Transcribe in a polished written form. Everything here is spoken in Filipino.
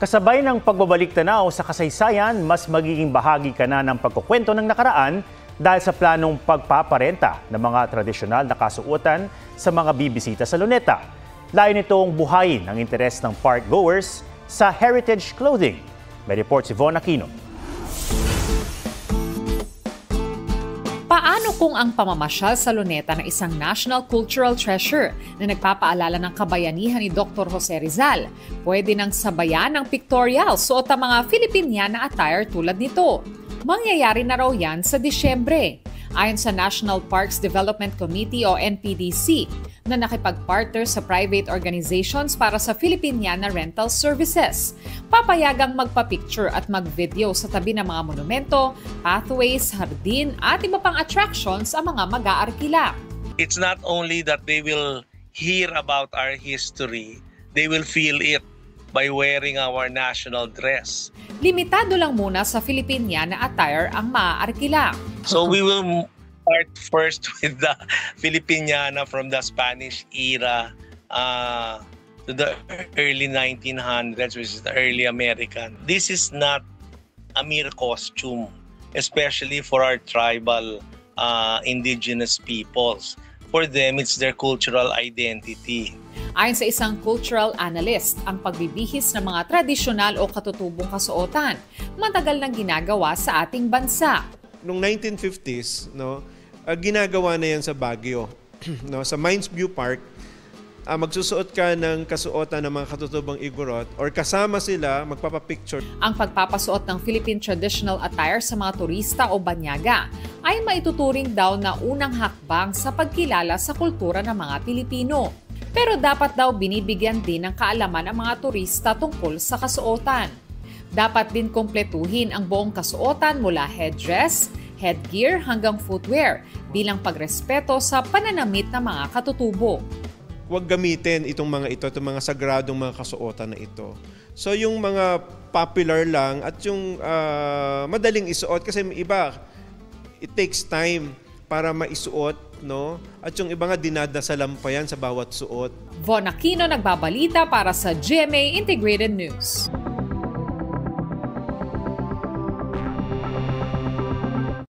Kasabay ng pagbabalik tanaw sa kasaysayan, mas magiging bahagi ka na ng pagkukwento ng nakaraan dahil sa planong pagpaparenta ng mga tradisyonal na kasuotan sa mga bibisita sa Luneta. Layo nitong buhayin ang interes ng park goers sa heritage clothing. May report si Von Aquino. Paano kung ang pamamasyal sa Luneta ng isang national cultural treasure na nagpapaalala ng kabayanihan ni Dr. Jose Rizal, pwede nang sabayan ng pictorial suot ang mga Filipiniana attire tulad nito? Mangyayari na raw yan sa Disyembre. Ayon sa National Parks Development Committee o NPDC, na nakipag-partner sa private organizations para sa Filipiniana rental services. Papayagang magpa-picture at mag-video sa tabi ng mga monumento, pathways, hardin at iba pang attractions ang mga mag-aarkila. It's not only that they will hear about our history, they will feel it by wearing our national dress. Limitado lang muna sa Filipiniana attire ang maaarkila. So we will start first with the Filipiniana from the Spanish era to the early 1900s, which is the early American. This is not a mere costume, especially for our tribal indigenous peoples. For them, it's their cultural identity. Ayon sa isang cultural analyst, ang pagbibihis ng mga tradisyonal o katutubong kasuotan, matagal nang ginagawa sa ating bansa. Noong 1950s, ginagawa na yan sa Baguio. Sa Mines View Park, magsusuot ka ng kasuotan ng mga katutubong Igorot or kasama sila, magpapapicture. Ang pagpapasuot ng Philippine traditional attire sa mga turista o banyaga ay maituturing daw na unang hakbang sa pagkilala sa kultura ng mga Pilipino. Pero dapat daw binibigyan din ng kaalaman ang mga turista tungkol sa kasuotan. Dapat din kumpletuhin ang buong kasuotan mula headdress, headgear hanggang footwear bilang pagrespeto sa pananamit ng mga katutubo. Huwag gamitin itong mga sagradong mga kasuotan na ito. So yung mga popular lang at yung madaling isuot kasi may iba, it takes time para maisuot, no? At yung iba nga dinadasalan pa yan sa bawat suot. Von Aquino nagbabalita para sa GMA Integrated News.